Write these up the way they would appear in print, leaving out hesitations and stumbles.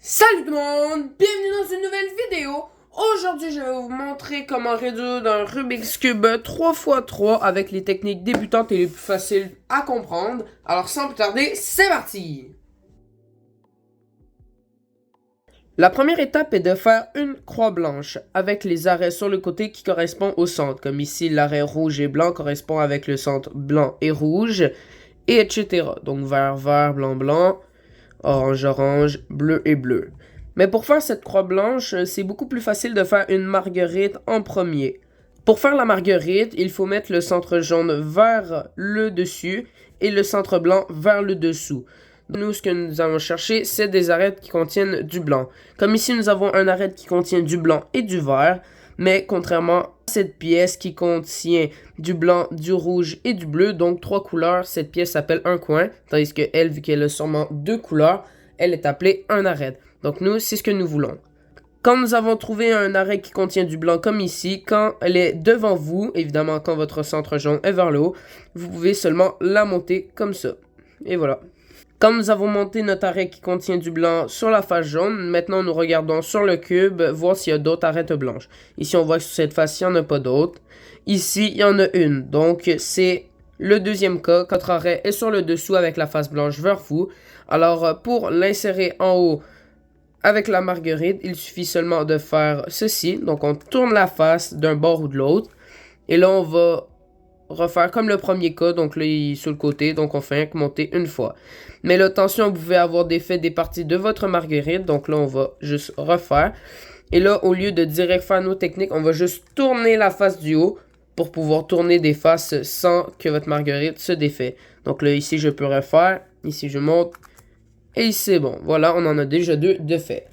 Salut tout le monde, bienvenue dans une nouvelle vidéo. Aujourd'hui, je vais vous montrer comment résoudre un Rubik's Cube 3x3 avec les techniques débutantes et les plus faciles à comprendre. Alors sans plus tarder, c'est parti! La première étape est de faire une croix blanche avec les arrêts sur le côté qui correspondent au centre. Comme ici, l'arrêt rouge et blanc correspond avec le centre blanc et rouge, et etc. Donc vert, vert, blanc, blanc, orange, orange, bleu et bleu. Mais pour faire cette croix blanche, c'est beaucoup plus facile de faire une marguerite en premier. Pour faire la marguerite, il faut mettre le centre jaune vers le dessus et le centre blanc vers le dessous. Nous, ce que nous allons chercher, c'est des arêtes qui contiennent du blanc. Comme ici, nous avons un arête qui contient du blanc et du vert, mais contrairement à cette pièce qui contient du blanc, du rouge et du bleu, donc 3 couleurs, cette pièce s'appelle un coin, tandis que elle, vu qu'elle a seulement 2 couleurs, elle est appelée un arête. Donc nous, c'est ce que nous voulons. Quand nous avons trouvé un arrêt qui contient du blanc comme ici, quand elle est devant vous, évidemment quand votre centre jaune est vers le haut, vous pouvez seulement la monter comme ça. Et voilà. Quand nous avons monté notre arrêt qui contient du blanc sur la face jaune, maintenant nous regardons sur le cube, voir s'il y a d'autres arêtes blanches. Ici on voit que sur cette face, il n'y en a pas d'autres. Ici, il y en a une. Donc c'est le deuxième cas, quand notre arrêt est sur le dessous avec la face blanche vers vous. Alors pour l'insérer en haut avec la marguerite, il suffit seulement de faire ceci. Donc on tourne la face d'un bord ou de l'autre. Et là on va refaire comme le premier cas, donc là il est sur le côté, donc on fait monter une fois. Mais là, attention, vous pouvez avoir des parties de votre marguerite, donc là on va juste refaire. Et là, au lieu de direct faire nos techniques, on va juste tourner la face du haut pour pouvoir tourner des faces sans que votre marguerite se défait. Donc là, ici je peux refaire, ici je monte, et ici c'est bon. Voilà, on en a déjà deux de fait.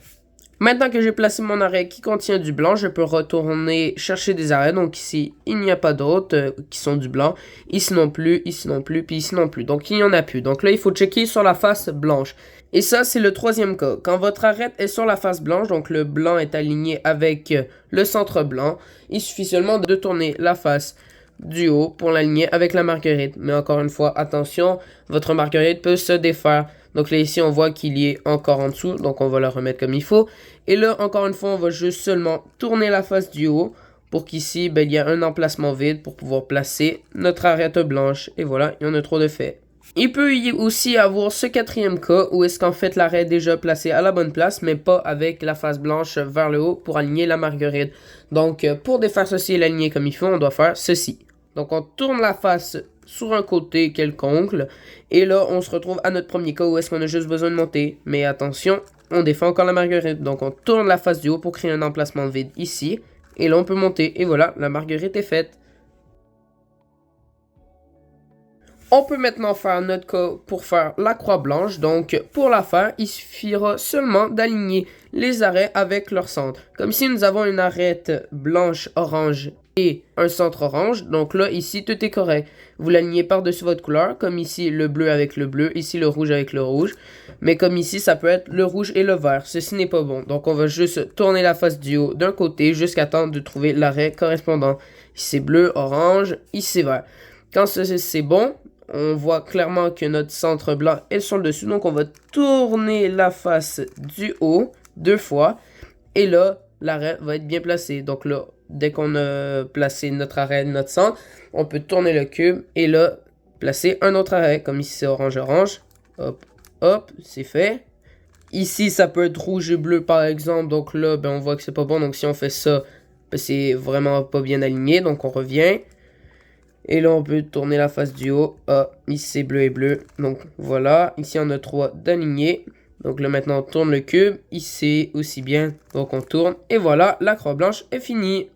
Maintenant que j'ai placé mon arrêt qui contient du blanc, je peux retourner chercher des arrêts. Donc ici, il n'y a pas d'autres qui sont du blanc. Ici non plus, puis ici non plus. Donc il n'y en a plus. Donc là, il faut checker sur la face blanche. Et ça, c'est le troisième cas. Quand votre arête est sur la face blanche, donc le blanc est aligné avec le centre blanc, il suffit seulement de tourner la face du haut pour l'aligner avec la marguerite. Mais encore une fois, attention, votre marguerite peut se défaire. Donc là, ici, on voit qu'il y est encore en dessous. Donc, on va la remettre comme il faut. Et là, encore une fois, on va juste seulement tourner la face du haut pour qu'ici, il y a un emplacement vide pour pouvoir placer notre arête blanche. Et voilà, il y en a trop de fait. Il peut y aussi avoir ce quatrième cas où est-ce qu'en fait l'arrêt est déjà placé à la bonne place, mais pas avec la face blanche vers le haut pour aligner la marguerite. Donc, pour défaire ceci et l'aligner comme il faut, on doit faire ceci. Donc, on tourne la face sur un côté quelconque. Et là, on se retrouve à notre premier cas où est-ce qu'on a juste besoin de monter. Mais attention, on défait encore la marguerite. Donc, on tourne la face du haut pour créer un emplacement vide ici. Et là, on peut monter. Et voilà, la marguerite est faite. On peut maintenant faire notre cas pour faire la croix blanche. Donc, pour la faire, il suffira seulement d'aligner les arrêts avec leur centre. Comme ici, nous avons une arête blanche, orange et un centre orange. Donc là, ici, tout est correct. Vous l'alignez par-dessus votre couleur, comme ici, le bleu avec le bleu, ici, le rouge avec le rouge. Mais comme ici, ça peut être le rouge et le vert. Ceci n'est pas bon. Donc, on va juste tourner la face du haut d'un côté jusqu'à temps de trouver l'arrêt correspondant. Ici, c'est bleu, orange, ici, c'est vert. Quand c'est bon, on voit clairement que notre centre blanc est sur le dessus. Donc, on va tourner la face du haut 2 fois. Et là, l'arrêt va être bien placé. Donc là, dès qu'on a placé notre arrêt, notre centre, on peut tourner le cube et là, placer un autre arrêt. Comme ici, c'est orange-orange. Hop, hop, c'est fait. Ici, ça peut être rouge et bleu, par exemple. Donc là, on voit que c'est pas bon. Donc si on fait ça, c'est vraiment pas bien aligné. Donc on revient. Et là, on peut tourner la face du haut. Ah, ici, c'est bleu et bleu. Donc, voilà. Ici, on a 3 d'aligner. Donc là, maintenant, on tourne le cube. Ici, aussi bien. Donc, on tourne. Et voilà, la croix blanche est finie.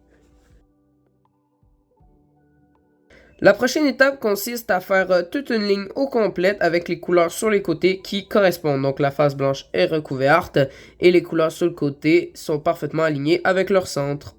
La prochaine étape consiste à faire toute une ligne au complète avec les couleurs sur les côtés qui correspondent. Donc, la face blanche est recouverte et les couleurs sur le côté sont parfaitement alignées avec leur centre.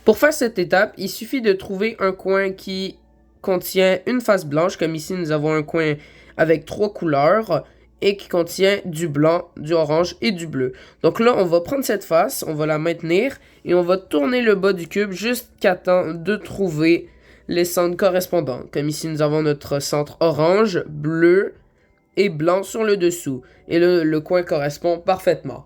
Pour faire cette étape, il suffit de trouver un coin qui contient une face blanche, comme ici nous avons un coin avec 3 couleurs et qui contient du blanc, du orange et du bleu. Donc là, on va prendre cette face, on va la maintenir et on va tourner le bas du cube jusqu'à temps de trouver les centres correspondants. Comme ici, nous avons notre centre orange, bleu et blanc sur le dessous. Et le coin correspond parfaitement.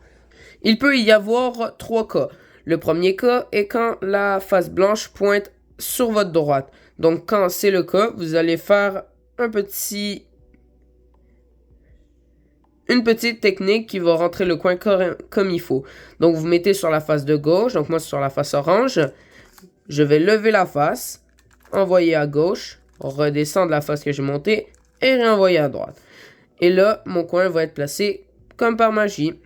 Il peut y avoir 3 cas. Le premier cas est quand la face blanche pointe sur votre droite. Donc quand c'est le cas, vous allez faire une petite technique qui va rentrer le coin comme il faut. Donc vous mettez sur la face de gauche, donc moi sur la face orange, je vais lever la face, envoyer à gauche, redescendre la face que j'ai montée et réenvoyer à droite. Et là, mon coin va être placé comme par magie.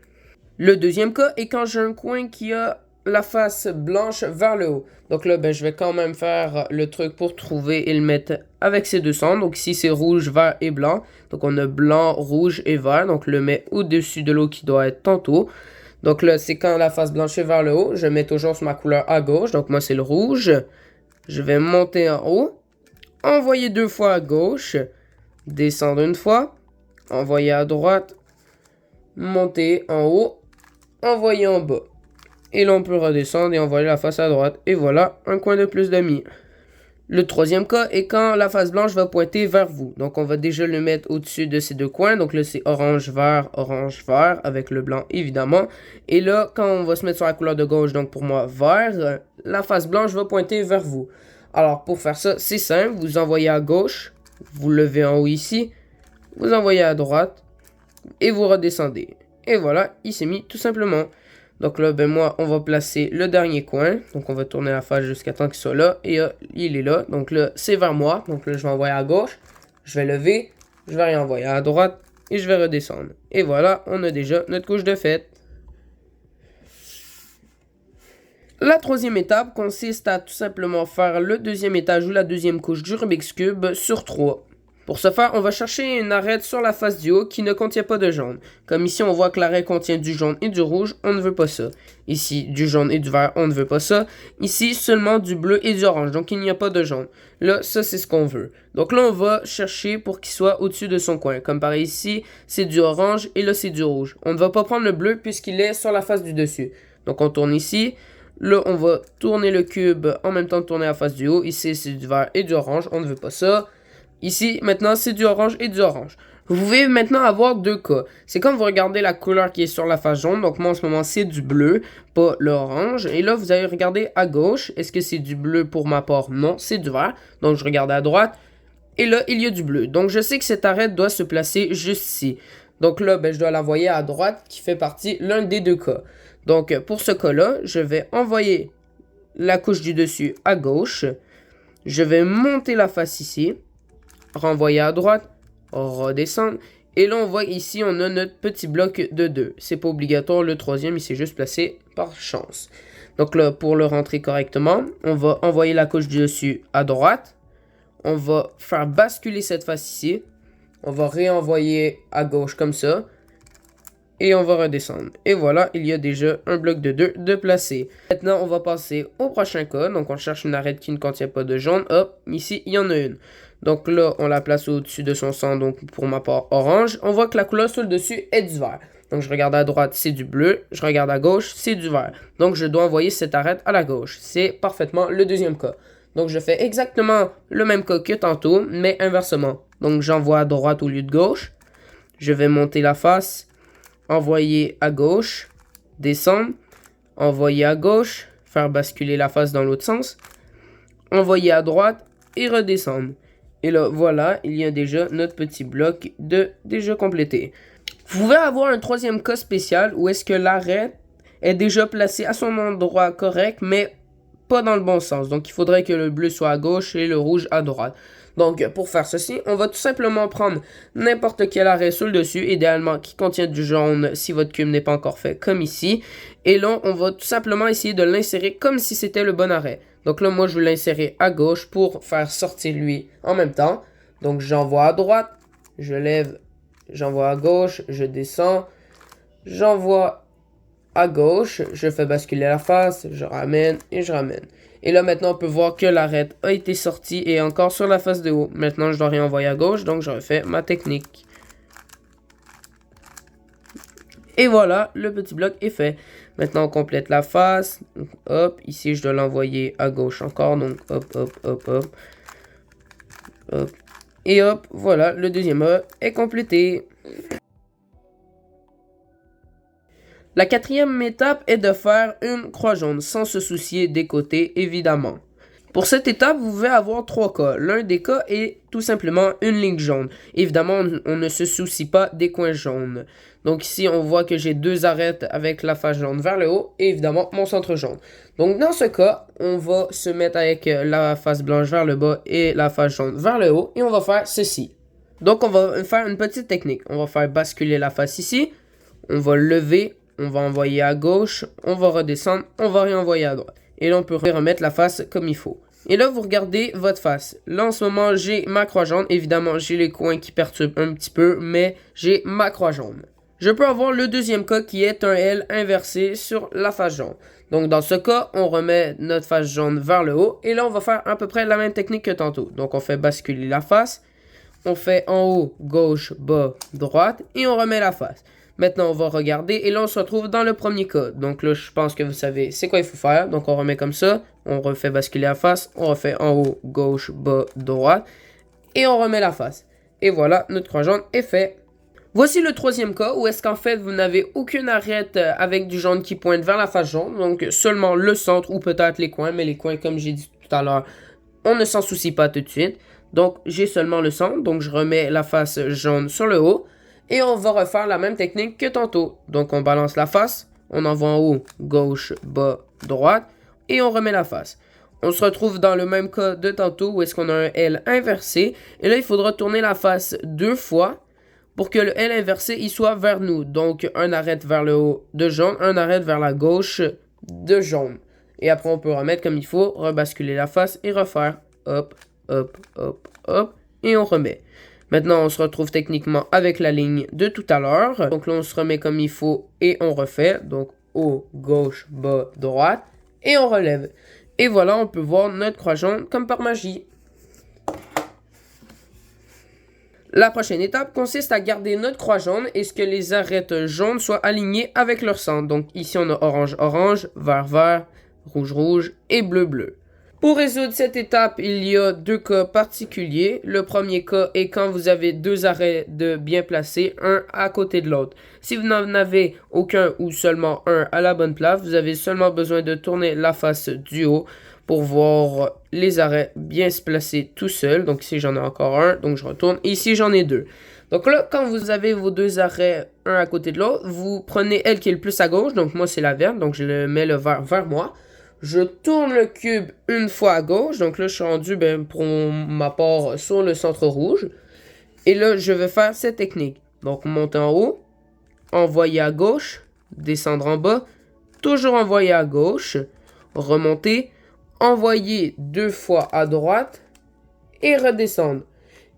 Le deuxième cas est quand j'ai un coin qui a la face blanche vers le haut. Donc là, je vais quand même faire le truc pour trouver et le mettre avec ces deux centres. Donc ici, c'est rouge, vert et blanc. Donc on a blanc, rouge et vert. Donc je le mets au-dessus de l'eau qui doit être tantôt. Donc là, c'est quand la face blanche est vers le haut. Je mets toujours sur ma couleur à gauche. Donc moi, c'est le rouge. Je vais monter en haut. Envoyer 2 fois à gauche. Descendre une fois. Envoyer à droite. Monter en haut. Envoyer en bas. Et là, on peut redescendre et envoyer la face à droite. Et voilà, un coin de plus de mis. Le troisième cas est quand la face blanche va pointer vers vous. Donc, on va déjà le mettre au-dessus de ces deux coins. Donc là, c'est orange, vert, avec le blanc, évidemment. Et là, quand on va se mettre sur la couleur de gauche, donc pour moi, vert, la face blanche va pointer vers vous. Alors, pour faire ça, c'est simple. Vous envoyez à gauche, vous levez en haut ici, vous envoyez à droite, et vous redescendez. Et voilà, il s'est mis tout simplement. Donc là, moi, on va placer le dernier coin. Donc on va tourner la face jusqu'à temps qu'il soit là. Et il est là. Donc là, c'est vers moi. Donc là, je vais envoyer à gauche. Je vais lever. Je vais réenvoyer à droite. Et je vais redescendre. Et voilà, on a déjà notre couche de fête. La troisième étape consiste à tout simplement faire le deuxième étage ou la deuxième couche du Rubik's Cube sur 3. Pour ce faire, on va chercher une arête sur la face du haut qui ne contient pas de jaune. Comme ici, on voit que l'arête contient du jaune et du rouge, on ne veut pas ça. Ici, du jaune et du vert, on ne veut pas ça. Ici, seulement du bleu et du orange, donc il n'y a pas de jaune. Là, ça, c'est ce qu'on veut. Donc là, on va chercher pour qu'il soit au-dessus de son coin. Comme par ici, c'est du orange et là, c'est du rouge. On ne va pas prendre le bleu puisqu'il est sur la face du dessus. Donc on tourne ici. Là, on va tourner le cube en même temps de tourner la face du haut. Ici, c'est du vert et du orange, on ne veut pas ça. Ici, maintenant, c'est du orange et du orange. Vous pouvez maintenant avoir 2 cas. C'est comme vous regardez la couleur qui est sur la face jaune. Donc moi, en ce moment, c'est du bleu, pas l'orange. Et là, vous allez regarder à gauche. Est-ce que c'est du bleu pour ma part? Non, c'est du vert. Donc je regarde à droite. Et là, il y a du bleu. Donc je sais que cette arête doit se placer juste ici. Donc là, je dois l'envoyer à droite, qui fait partie l'un des 2 cas. Donc pour ce cas-là, je vais envoyer la couche du dessus à gauche. Je vais monter la face ici. Renvoyer à droite, redescendre. Et là, on voit ici, on a notre petit bloc de 2. C'est pas obligatoire, le troisième, il s'est juste placé par chance. Donc là, pour le rentrer correctement, on va envoyer la couche du dessus à droite. On va faire basculer cette face ici. On va réenvoyer à gauche comme ça. Et on va redescendre. Et voilà, il y a déjà un bloc de 2 de placé. Maintenant, on va passer au prochain cas. Donc, on cherche une arête qui ne contient pas de jaune. Hop, ici, il y en a une. Donc là, on la place au-dessus de son centre, donc pour ma part orange. On voit que la couleur sur le dessus est du vert. Donc je regarde à droite, c'est du bleu. Je regarde à gauche, c'est du vert. Donc je dois envoyer cette arête à la gauche. C'est parfaitement le deuxième cas. Donc je fais exactement le même cas que tantôt, mais inversement. Donc j'envoie à droite au lieu de gauche. Je vais monter la face, envoyer à gauche, descendre, envoyer à gauche, faire basculer la face dans l'autre sens, envoyer à droite et redescendre. Et là, voilà, il y a déjà notre petit bloc de déjà complété. Vous pouvez avoir un troisième cas spécial où est-ce que l'arête est déjà placé à son endroit correct, mais pas dans le bon sens. Donc, il faudrait que le bleu soit à gauche et le rouge à droite. Donc, pour faire ceci, on va tout simplement prendre n'importe quel arrêt sur le dessus, idéalement qui contient du jaune si votre cube n'est pas encore fait, comme ici. Et là, on va tout simplement essayer de l'insérer comme si c'était le bon arrêt. Donc là, moi, je vais l'insérer à gauche pour faire sortir lui en même temps. Donc, j'envoie à droite, je lève, j'envoie à gauche, je descends, j'envoie à gauche, je fais basculer la face, je ramène et je ramène. Et là, maintenant, on peut voir que l'arête a été sortie et encore sur la face de haut. Maintenant, je dois réenvoyer à gauche, donc je refais ma technique. Et voilà, le petit bloc est fait. Maintenant, on complète la face. Donc, hop, ici, je dois l'envoyer à gauche encore. Donc, hop, hop, hop, hop. Hop. Et hop, voilà, le deuxième E est complété. La quatrième étape est de faire une croix jaune, sans se soucier des côtés, évidemment. Pour cette étape, vous pouvez avoir 3 cas. L'un des cas est tout simplement une ligne jaune. Évidemment, on ne se soucie pas des coins jaunes. Donc ici, on voit que j'ai 2 arêtes avec la face jaune vers le haut et évidemment mon centre jaune. Donc dans ce cas, on va se mettre avec la face blanche vers le bas et la face jaune vers le haut et on va faire ceci. Donc on va faire une petite technique. On va faire basculer la face ici. On va lever, on va envoyer à gauche, on va redescendre, on va réenvoyer à droite. Et là, on peut remettre la face comme il faut. Et là, vous regardez votre face. Là, en ce moment, j'ai ma croix jaune. Évidemment, j'ai les coins qui perturbent un petit peu, mais j'ai ma croix jaune. Je peux avoir le deuxième cas qui est un L inversé sur la face jaune. Donc, dans ce cas, on remet notre face jaune vers le haut. Et là, on va faire à peu près la même technique que tantôt. Donc, on fait basculer la face. On fait en haut, gauche, bas, droite. Et on remet la face. Maintenant, on va regarder et là, on se retrouve dans le premier cas. Donc là, je pense que vous savez c'est quoi il faut faire. Donc, on remet comme ça. On refait basculer la face. On refait en haut, gauche, bas, droite. Et on remet la face. Et voilà, notre croix jaune est fait. Voici le troisième cas où est-ce qu'en fait, vous n'avez aucune arête avec du jaune qui pointe vers la face jaune. Donc, seulement le centre ou peut-être les coins. Mais les coins, comme j'ai dit tout à l'heure, on ne s'en soucie pas tout de suite. Donc, j'ai seulement le centre. Donc, je remets la face jaune sur le haut. Et on va refaire la même technique que tantôt. Donc, on balance la face, on envoie en haut, gauche, bas, droite, et on remet la face. On se retrouve dans le même cas de tantôt où est-ce qu'on a un L inversé. Et là, il faudra tourner la face 2 fois pour que le L inversé il soit vers nous. Donc, un arrête vers le haut de jaune, un arrête vers la gauche de jaune. Et après, on peut remettre comme il faut, rebasculer la face et refaire. Hop, hop, hop, hop, et on remet. Maintenant, on se retrouve techniquement avec la ligne de tout à l'heure. Donc là, on se remet comme il faut et on refait. Donc haut, gauche, bas, droite. Et on relève. Et voilà, on peut voir notre croix jaune comme par magie. La prochaine étape consiste à garder notre croix jaune et ce que les arêtes jaunes soient alignées avec leur centre. Donc ici, on a orange, orange, vert, vert, rouge, rouge et bleu, bleu. Pour résoudre cette étape, il y a 2 cas particuliers. Le premier cas est quand vous avez 2 arrêts de bien placés, un à côté de l'autre. Si vous n'en avez aucun ou seulement un à la bonne place, vous avez seulement besoin de tourner la face du haut pour voir les arrêts bien se placer tout seul. Donc ici j'en ai encore un, donc je retourne. Et ici j'en ai 2. Donc là, quand vous avez vos 2 arrêts, un à côté de l'autre, vous prenez elle qui est le plus à gauche. Donc moi c'est la verte, donc je le mets le vert vers moi. Je tourne le cube une fois à gauche. Donc là, je suis rendu pour ma part sur le centre rouge. Et là, je vais faire cette technique. Donc, monter en haut, envoyer à gauche, descendre en bas, toujours envoyer à gauche, remonter, envoyer 2 fois à droite et redescendre.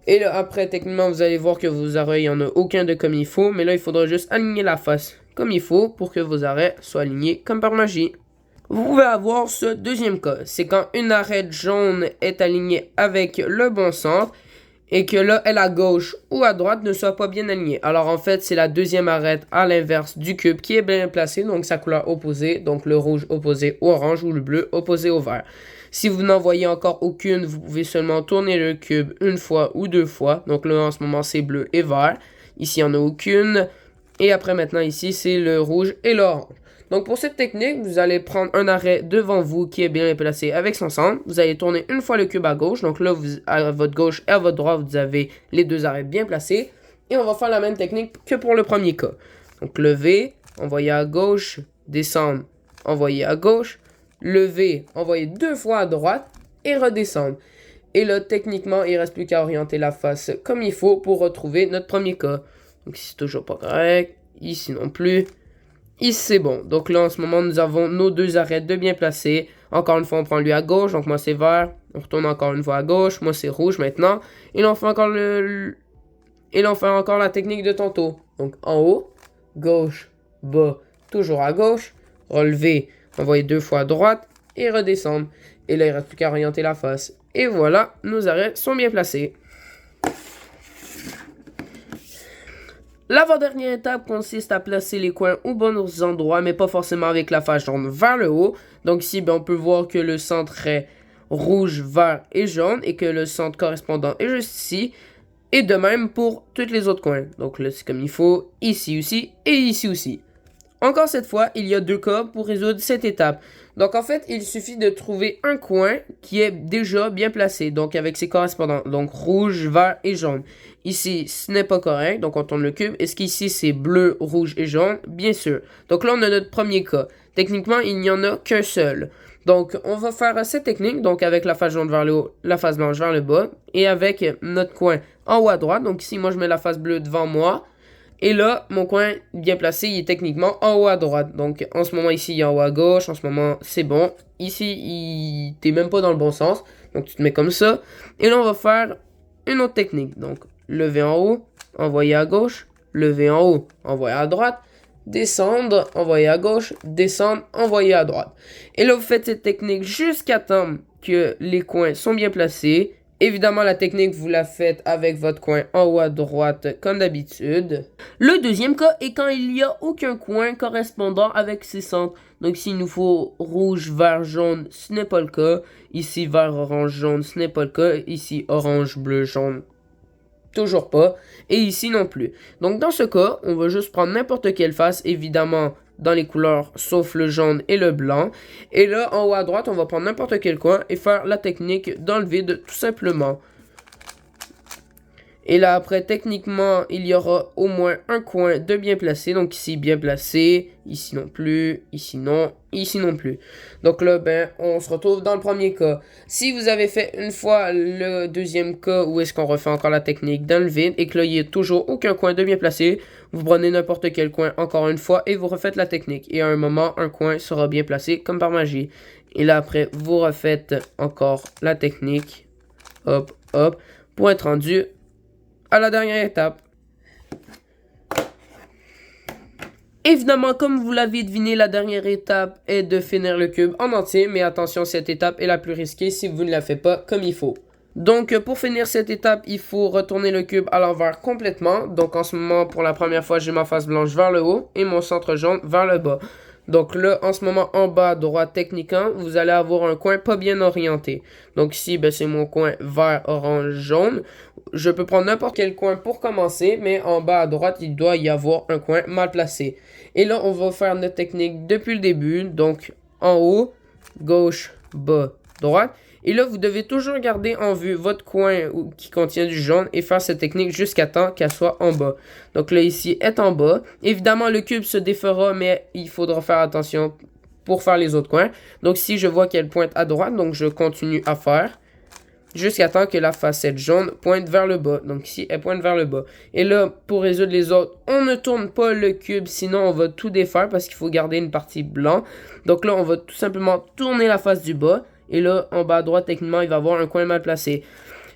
Et là, après, techniquement, vous allez voir que vos arrêts, il n'y en a aucun de comme il faut. Mais là, il faudra juste aligner la face comme il faut pour que vos arrêts soient alignés comme par magie. Vous pouvez avoir ce deuxième cas, c'est quand une arête jaune est alignée avec le bon centre et que là, elle à gauche ou à droite ne soit pas bien alignée. Alors en fait, c'est la deuxième arête à l'inverse du cube qui est bien placée, donc sa couleur opposée, donc le rouge opposé au orange ou le bleu opposé au vert. Si vous n'en voyez encore aucune, vous pouvez seulement tourner le cube une fois ou 2 fois. Donc là, en ce moment, c'est bleu et vert. Ici, il n'y en a aucune. Et après, maintenant, ici, c'est le rouge et l'orange. Donc pour cette technique, vous allez prendre un arrêt devant vous qui est bien placé avec son centre. Vous allez tourner une fois le cube à gauche. Donc là, à votre gauche et à votre droite, vous avez les 2 arrêts bien placés. Et on va faire la même technique que pour le premier cas. Donc lever, envoyer à gauche, descendre, envoyer à gauche, lever, envoyer 2 fois à droite et redescendre. Et là, techniquement, il ne reste plus qu'à orienter la face comme il faut pour retrouver notre premier cas. Donc ici, c'est toujours pas correct. Ici non plus. Ici, c'est bon. Donc là, en ce moment, nous avons nos 2 arêtes de bien placés. Encore une fois, on prend lui à gauche. Donc moi, c'est vert. On retourne encore une fois à gauche. Moi, c'est rouge maintenant. Et là, on fait encore Et là, on fait encore la technique de tantôt. Donc en haut, gauche, bas, toujours à gauche. Relever, envoyer 2 fois à droite. Et redescendre. Et là, il ne reste plus qu'à orienter la face. Et voilà, nos arrêts sont bien placés. L'avant-dernière étape consiste à placer les coins aux bons endroits, mais pas forcément avec la face jaune vers le haut. Donc ici, on peut voir que le centre est rouge, vert et jaune, et que le centre correspondant est juste ici. Et de même pour tous les autres coins. Donc là, c'est comme il faut, ici aussi, et ici aussi. Encore cette fois, il y a 2 cas pour résoudre cette étape. Donc en fait, il suffit de trouver un coin qui est déjà bien placé, donc avec ses correspondants, donc rouge, vert et jaune. Ici, ce n'est pas correct, donc on tourne le cube. Est-ce qu'ici c'est bleu, rouge et jaune? Bien sûr. Donc là, on a notre premier cas. Techniquement, il n'y en a qu'un seul. Donc, on va faire cette technique, donc avec la face jaune vers le haut, la face blanche vers le bas, et avec notre coin en haut à droite. Donc ici, moi, je mets la face bleue devant moi. Et là, mon coin bien placé, il est techniquement en haut à droite. Donc, en ce moment, ici, il est en haut à gauche. En ce moment, c'est bon. Ici, t'es même pas dans le bon sens. Donc, tu te mets comme ça. Et là, on va faire une autre technique. Donc, lever en haut, envoyer à gauche. Lever en haut, envoyer à droite. Descendre, envoyer à gauche. Descendre, envoyer à droite. Et là, vous faites cette technique jusqu'à temps que les coins sont bien placés. Évidemment, la technique, vous la faites avec votre coin en haut à droite, comme d'habitude. Le deuxième cas est quand il n'y a aucun coin correspondant avec ses centres. Donc, s'il nous faut rouge, vert, jaune, ce n'est pas le cas. Ici, vert, orange, jaune, ce n'est pas le cas. Ici, orange, bleu, jaune, toujours pas. Et ici non plus. Donc, dans ce cas, on va juste prendre n'importe quelle face, évidemment, dans les couleurs, sauf le jaune et le blanc. Et là, en haut à droite, on va prendre n'importe quel coin et faire la technique dans le vide, tout simplement. Et là, après, techniquement, il y aura au moins un coin de bien placé. Donc ici, bien placé. Ici non plus. Ici non. Ici non plus. Donc là, ben, on se retrouve dans le premier cas. Si vous avez fait une fois le deuxième cas où est-ce qu'on refait encore la technique dans le vide et que là, il n'y a toujours aucun coin de bien placé, vous prenez n'importe quel coin encore une fois et vous refaites la technique. Et à un moment, un coin sera bien placé comme par magie. Et là, après, vous refaites encore la technique. Hop, hop. Pour être rendu à la dernière étape. Évidemment, comme vous l'avez deviné, la dernière étape est de finir le cube en entier, mais attention, cette étape est la plus risquée si vous ne la faites pas comme il faut. Donc, pour finir cette étape, il faut retourner le cube à l'envers complètement. Donc, en ce moment, pour la première fois, j'ai ma face blanche vers le haut et mon centre jaune vers le bas. Donc là, en ce moment, en bas à droite, techniquement, vous allez avoir un coin pas bien orienté. Donc ici, ben, c'est mon coin vert, orange, jaune. Je peux prendre n'importe quel coin pour commencer, mais en bas à droite, il doit y avoir un coin mal placé. Et là, on va faire notre technique depuis le début. Donc, en haut, gauche, bas, droite. Et là, vous devez toujours garder en vue votre coin qui contient du jaune et faire cette technique jusqu'à temps qu'elle soit en bas. Donc là, ici, est en bas. Évidemment, le cube se défera, mais il faudra faire attention pour faire les autres coins. Donc si je vois qu'elle pointe à droite, donc je continue à faire jusqu'à temps que la facette jaune pointe vers le bas. Donc ici, elle pointe vers le bas. Et là, pour résoudre les autres, on ne tourne pas le cube, sinon on va tout défaire parce qu'il faut garder une partie blanche. Donc là, on va tout simplement tourner la face du bas. Et là, en bas à droite, techniquement, il va y avoir un coin mal placé.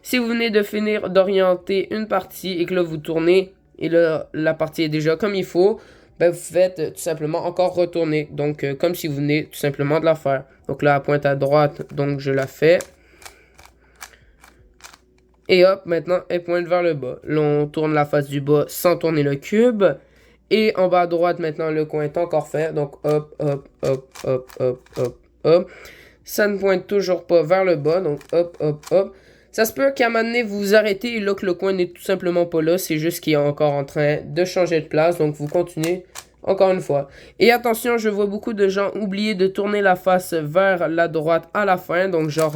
Si vous venez de finir d'orienter une partie et que là, vous tournez, et là, la partie est déjà comme il faut, ben, vous faites tout simplement encore retourner. Donc, comme si vous venez tout simplement de la faire. Donc là, elle pointe à droite, donc je la fais. Et hop, maintenant, elle pointe vers le bas. Là, on tourne la face du bas sans tourner le cube. Et en bas à droite, maintenant, le coin est encore fait. Donc, hop, hop, hop, hop, hop, hop, hop. Ça ne pointe toujours pas vers le bas. Donc, hop, hop, hop. Ça se peut qu'à un moment donné, vous vous arrêtez et là, que le coin n'est tout simplement pas là. C'est juste qu'il est encore en train de changer de place. Donc, vous continuez encore une fois. Et attention, je vois beaucoup de gens oublier de tourner la face vers la droite à la fin. Donc, genre...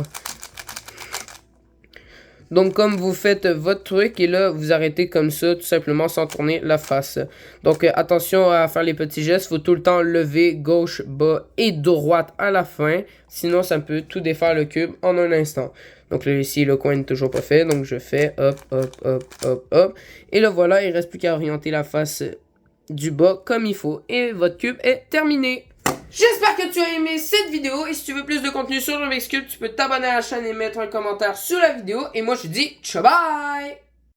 Donc, comme vous faites votre truc et là, vous arrêtez comme ça, tout simplement, sans tourner la face. Donc, attention à faire les petits gestes. Il faut tout le temps lever gauche, bas et droite à la fin. Sinon, ça peut tout défaire le cube en un instant. Donc, là, ici, le coin n'est toujours pas fait. Donc, je fais hop, hop, hop, hop, hop. Et là, voilà, il ne reste plus qu'à orienter la face du bas comme il faut. Et votre cube est terminé. J'espère que tu as aimé cette vidéo et si tu veux plus de contenu sur Rubik's Cube, tu peux t'abonner à la chaîne et mettre un commentaire sur la vidéo. Et moi je te dis ciao bye!